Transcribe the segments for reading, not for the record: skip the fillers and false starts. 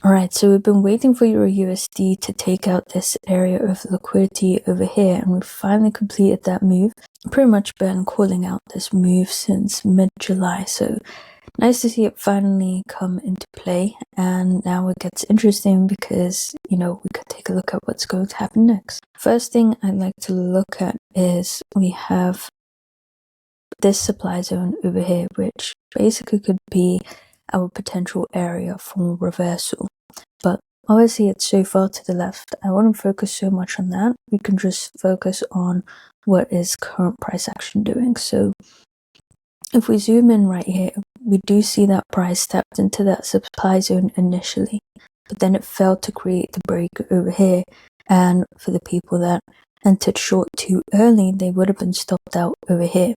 Alright, so we've been waiting for your USD to take out this area of liquidity over here, and we've finally completed that move. Pretty much been calling out this move since mid-July, so nice to see it finally come into play. And now it gets interesting because, we could take a look at what's going to happen next. First thing I'd like to look at is we have this supply zone over here, which basically could be our potential area for reversal. But obviously it's so far to the left. I wouldn't focus so much on that. We can just focus on what is current price action doing. So if we zoom in right here, we do see that price tapped into that supply zone initially, but then it failed to create the break over here. And for the people that entered short too early, they would have been stopped out over here.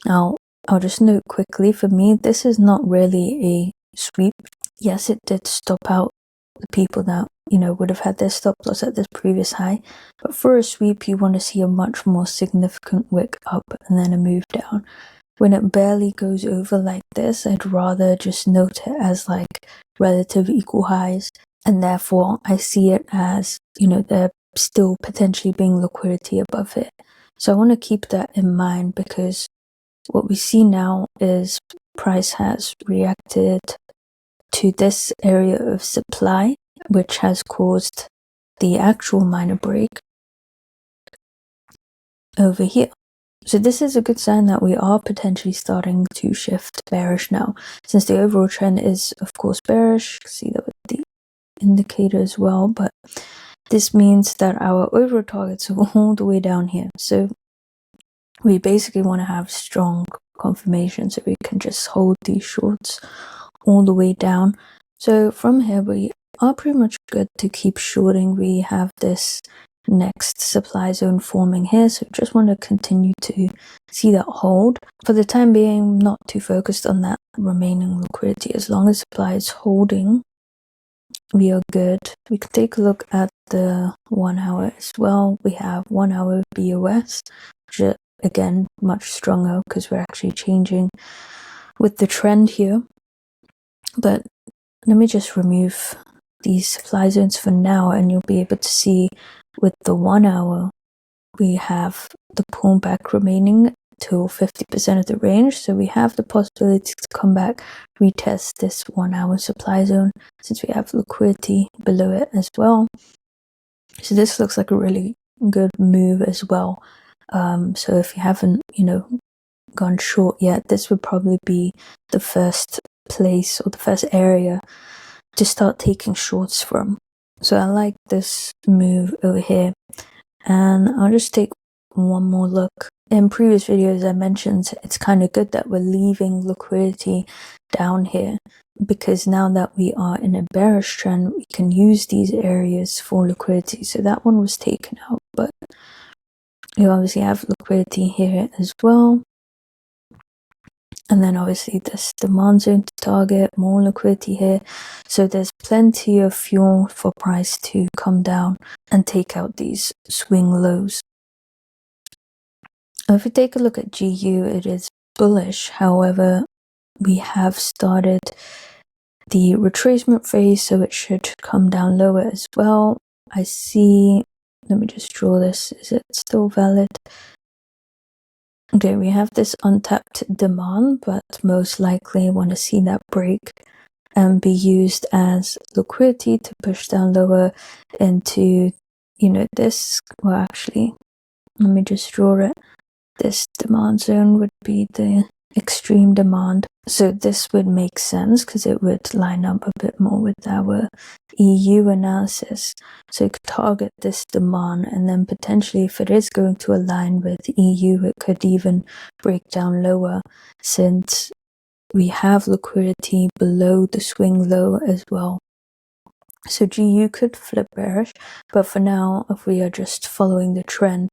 Now, I'll just note quickly, for me, this is not really a sweep. Yes, it did stop out the people that, would have had their stop loss at this previous high. But for a sweep, you want to see a much more significant wick up and then a move down. When it barely goes over like this, I'd rather just note it as like relative equal highs. And therefore, I see it as, there still potentially being liquidity above it. So I want to keep that in mind, because what we see now is price has reacted to this area of supply, which has caused the actual minor break over here. So this is a good sign that we are potentially starting to shift bearish now, since the overall trend is of course bearish. You can see that with the indicator as well, but this means that our overall targets are all the way down here. So we basically want to have strong confirmation so we can just hold these shorts all the way down. So from here we are pretty much good to keep shorting. We have this next supply zone forming here, so just want to continue to see that hold. For the time being, not too focused on that remaining liquidity. As long as supply is holding, we are good. We can take a look at the 1 hour as well. We have 1 hour BOS, which again much stronger because we're actually changing with the trend here. But let me just remove these supply zones for now, and you'll be able to see with the 1 hour we have the pullback remaining till 50% of the range, so we have the possibility to come back, retest this 1 hour supply zone since we have liquidity below it as well. So this looks like a really good move as well. So if you haven't gone short yet, this would probably be the first place or the first area to start taking shorts from. So I like this move over here, and I'll just take one more look. In previous videos I mentioned it's kind of good that we're leaving liquidity down here, because now that we are in a bearish trend, we can use these areas for liquidity. So that one was taken out, but you obviously have liquidity here as well. And then obviously this demand zone to target, more liquidity here. So there's plenty of fuel for price to come down and take out these swing lows. If we take a look at GU, it is bullish. However, we have started the retracement phase, so it should come down lower as well. I see, let me just draw this. Is it still valid? Okay, we have this untapped demand, but most likely want to see that break and be used as liquidity to push down lower into, this, well actually, let me just draw it. This demand zone would be the extreme demand. So this would make sense because it would line up a bit more with our EU analysis. So you could target this demand, and then potentially if it is going to align with EU, it could even break down lower since we have liquidity below the swing low as well. So GU could flip bearish, but for now, if we are just following the trend,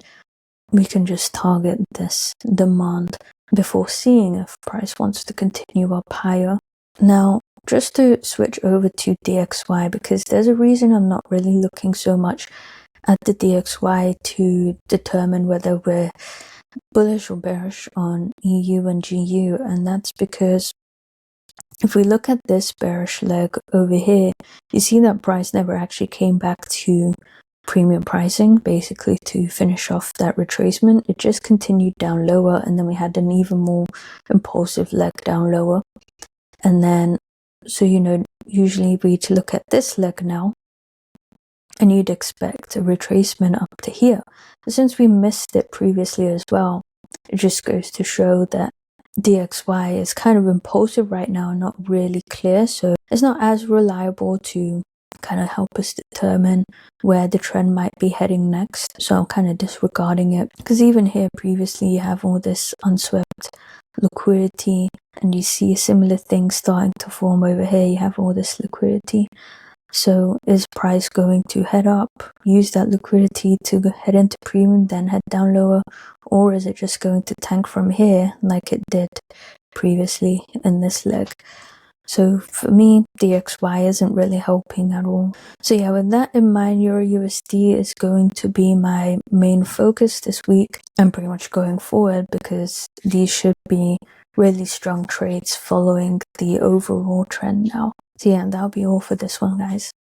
we can just target this demand before seeing if price wants to continue up higher. Now, just to switch over to DXY, because there's a reason I'm not really looking so much at the DXY to determine whether we're bullish or bearish on EU and GU, and that's because if we look at this bearish leg over here, you see that price never actually came back to premium pricing, basically to finish off that retracement. It just continued down lower, and then we had an even more impulsive leg down lower. And then, so usually we'd look at this leg now, and you'd expect a retracement up to here. But since we missed it previously as well, it just goes to show that DXY is kind of impulsive right now, not really clear, so it's not as reliable to kind of help us determine where the trend might be heading next. So I'm kind of disregarding it, because even here previously you have all this unswept liquidity, and you see a similar thing starting to form over here. You have all this liquidity. So is price going to head up, use that liquidity to head into premium, then head down lower, or is it just going to tank from here like it did previously in this leg? So for me, DXY isn't really helping at all. So yeah, with that in mind, Euro USD is going to be my main focus this week and pretty much going forward, because these should be really strong trades following the overall trend now. So yeah, that'll be all for this one, guys.